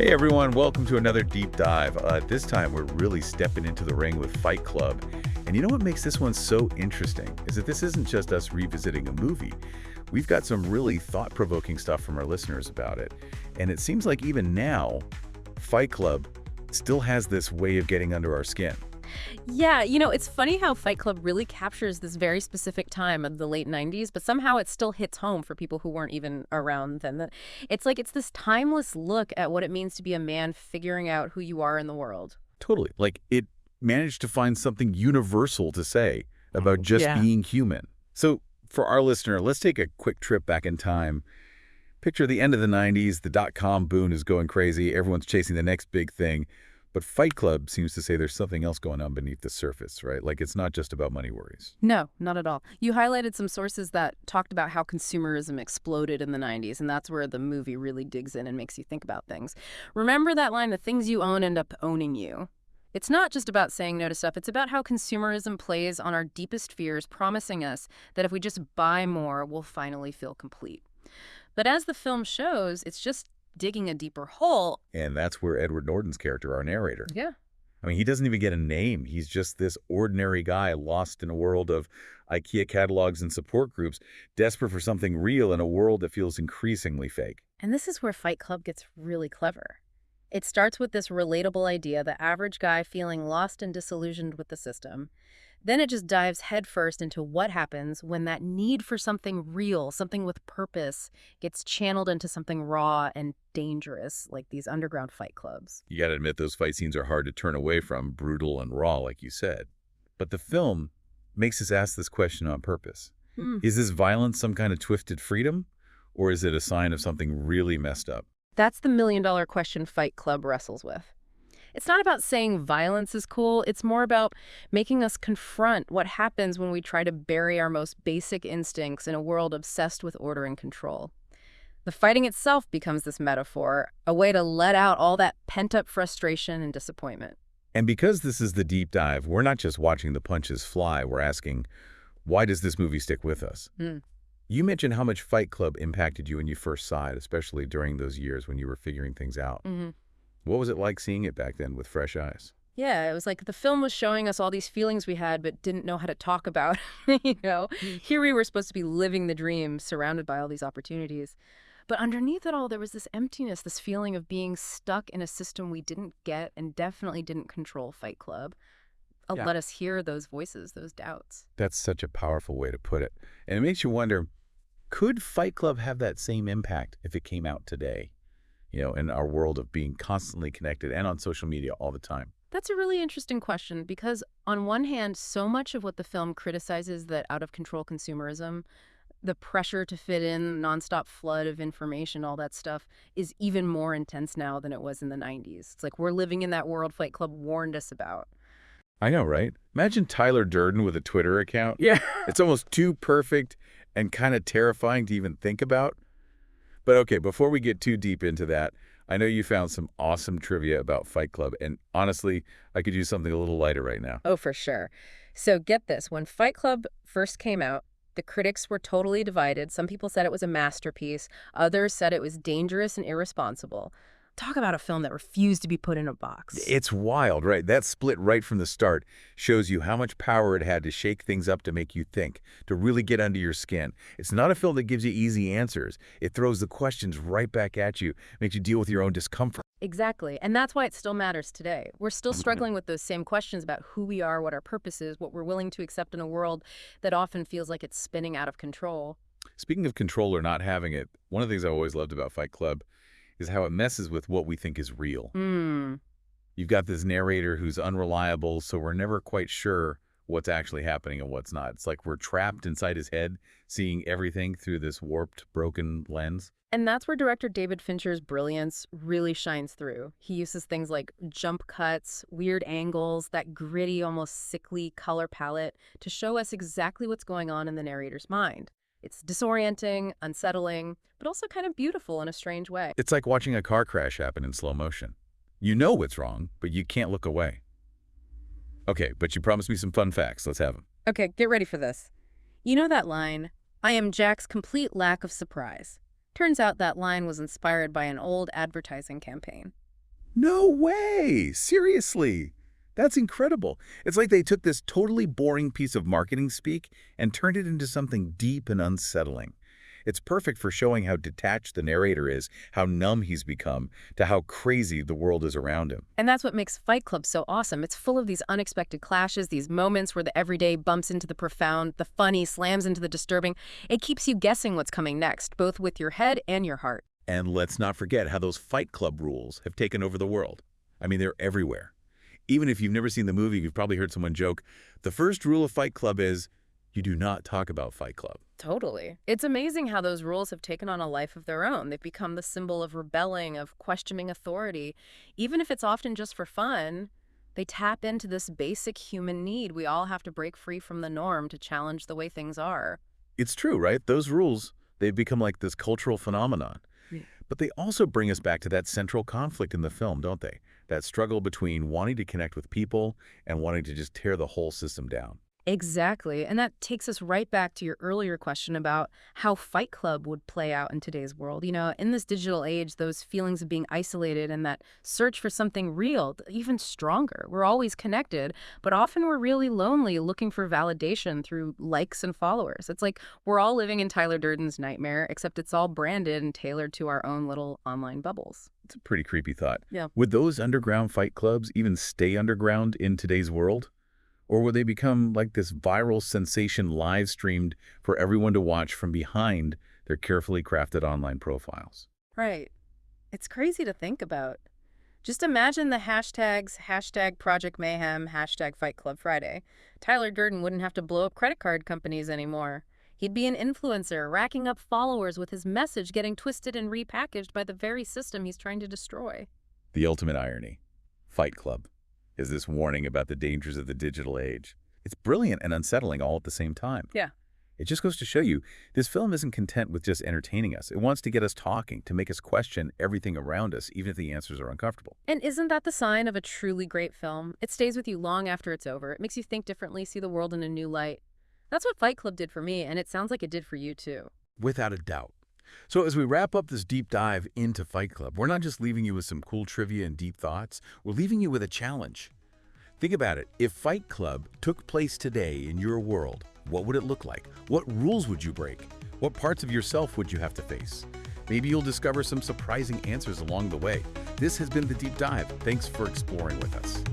Hey everyone, welcome to another deep dive. This time we're really stepping into the ring with Fight Club. And you know what makes this one so interesting is that this isn't just us revisiting a movie. We've got some really thought-provoking stuff from our listeners about it. And it seems like even now, Fight Club still has this way of getting under our skin. Yeah, it's funny how Fight Club really captures this very specific time of the late 90s, but somehow it still hits home for people who weren't even around then. It's like it's this timeless look at what it means to be a man figuring out who you are in the world. Totally. Like it managed to find something universal to say about just being human. So for our listener, let's take a quick trip back in time. Picture the end of the 90s, the dot-com boom is going crazy, everyone's chasing the next big thing. But Fight Club seems to say there's something else going on beneath the surface, right? Like it's not just about money worries. No, not at all. You highlighted some sources that talked about how consumerism exploded in the 90s, and that's where the movie really digs in and makes you think about things. Remember that line, the things you own end up owning you. It's not just about saying no to stuff. It's about how consumerism plays on our deepest fears, promising us that if we just buy more, we'll finally feel complete. But as the film shows, it's just digging a deeper hole. And that's where Edward Norton's character, our narrator. Yeah. I mean, he doesn't even get a name. He's just this ordinary guy lost in a world of IKEA catalogs and support groups, desperate for something real in a world that feels increasingly fake. And this is where Fight Club gets really clever. It starts with this relatable idea, the average guy feeling lost and disillusioned with the system. Then it just dives headfirst into what happens when that need for something real, something with purpose, gets channeled into something raw and dangerous, like these underground fight clubs. You got to admit, those fight scenes are hard to turn away from, brutal and raw, like you said. But the film makes us ask this question on purpose. Is this violence some kind of twisted freedom, or is it a sign of something really messed up? That's the million-dollar question Fight Club wrestles with. It's not about saying violence is cool. It's more about making us confront what happens when we try to bury our most basic instincts in a world obsessed with order and control. The fighting itself becomes this metaphor, a way to let out all that pent-up frustration and disappointment. And because this is the deep dive, we're not just watching the punches fly. We're asking, why does this movie stick with us? You mentioned how much Fight Club impacted you when you first saw it, especially during those years when you were figuring things out. What was it like seeing it back then with fresh eyes? Yeah, it was like the film was showing us all these feelings we had but didn't know how to talk about. Here we were supposed to be living the dream, surrounded by all these opportunities. But underneath it all, there was this emptiness, this feeling of being stuck in a system we didn't get and definitely didn't control. Fight Club let us hear those voices, those doubts. That's such a powerful way to put it. And it makes you wonder, could Fight Club have that same impact if it came out today? In our world of being constantly connected and on social media all the time? That's a really interesting question because on one hand, so much of what the film criticizes, that out-of-control consumerism, the pressure to fit in, nonstop flood of information, all that stuff, is even more intense now than it was in the 90s. It's like we're living in that world Fight Club warned us about. I know, right? Imagine Tyler Durden with a Twitter account. Yeah. It's almost too perfect and kind of terrifying to even think about. But okay, before we get too deep into that, I know you found some awesome trivia about Fight Club, and honestly, I could use something a little lighter right now. Oh, for sure. So get this. When Fight Club first came out, the critics were totally divided. Some people said it was a masterpiece. Others said it was dangerous and irresponsible. Talk about a film that refused to be put in a box. It's wild, right? That split right from the start shows you how much power it had to shake things up, to make you think, to really get under your skin. It's not a film that gives you easy answers. It throws the questions right back at you, makes you deal with your own discomfort. Exactly. And that's why it still matters today. We're still struggling with those same questions about who we are, what our purpose is, what we're willing to accept in a world that often feels like it's spinning out of control. Speaking of control or not having it, one of the things I always loved about Fight Club is how it messes with what we think is real. You've got this narrator who's unreliable, so we're never quite sure what's actually happening and what's not. It's like we're trapped inside his head, seeing everything through this warped, broken lens. And that's where director David Fincher's brilliance really shines through. He uses things like jump cuts, weird angles, that gritty, almost sickly color palette to show us exactly what's going on in the narrator's mind. It's disorienting, unsettling, but also kind of beautiful in a strange way. It's like watching a car crash happen in slow motion. You know what's wrong, but you can't look away. Okay, but you promised me some fun facts. Let's have them. Okay, get ready for this. You know that line, "I am Jack's complete lack of surprise." Turns out that line was inspired by an old advertising campaign. No way! Seriously? That's incredible. It's like they took this totally boring piece of marketing speak and turned it into something deep and unsettling. It's perfect for showing how detached the narrator is, how numb he's become, to how crazy the world is around him. And that's what makes Fight Club so awesome. It's full of these unexpected clashes, these moments where the everyday bumps into the profound, the funny slams into the disturbing. It keeps you guessing what's coming next, both with your head and your heart. And let's not forget how those Fight Club rules have taken over the world. I mean, they're everywhere. Even if you've never seen the movie, you've probably heard someone joke, the first rule of Fight Club is, you do not talk about Fight Club. Totally. It's amazing how those rules have taken on a life of their own. They've become the symbol of rebelling, of questioning authority. Even if it's often just for fun, they tap into this basic human need. We all have to break free from the norm to challenge the way things are. It's true, right? Those rules, they've become like this cultural phenomenon. Yeah. But they also bring us back to that central conflict in the film, don't they? That struggle between wanting to connect with people and wanting to just tear the whole system down. Exactly. And that takes us right back to your earlier question about how Fight Club would play out in today's world. You know, in this digital age, those feelings of being isolated and that search for something real, even stronger. We're always connected, but often we're really lonely looking for validation through likes and followers. It's like we're all living in Tyler Durden's nightmare, except it's all branded and tailored to our own little online bubbles. It's a pretty creepy thought. Yeah. Would those underground fight clubs even stay underground in today's world? Or will they become like this viral sensation live streamed for everyone to watch from behind their carefully crafted online profiles? Right. It's crazy to think about. Just imagine the hashtags, hashtag Project Mayhem, hashtag Fight Club Friday. Tyler Durden wouldn't have to blow up credit card companies anymore. He'd be an influencer, racking up followers with his message getting twisted and repackaged by the very system he's trying to destroy. The ultimate irony. Fight Club is this warning about the dangers of the digital age. It's brilliant and unsettling all at the same time. Yeah. It just goes to show you, this film isn't content with just entertaining us. It wants to get us talking, to make us question everything around us, even if the answers are uncomfortable. And isn't that the sign of a truly great film? It stays with you long after it's over. It makes you think differently, see the world in a new light. That's what Fight Club did for me, and it sounds like it did for you too. Without a doubt. So as we wrap up this deep dive into Fight Club, we're not just leaving you with some cool trivia and deep thoughts, we're leaving you with a challenge. Think about it. If Fight Club took place today in your world, what would it look like? What rules would you break? What parts of yourself would you have to face? Maybe you'll discover some surprising answers along the way. This has been The Deep Dive. Thanks for exploring with us.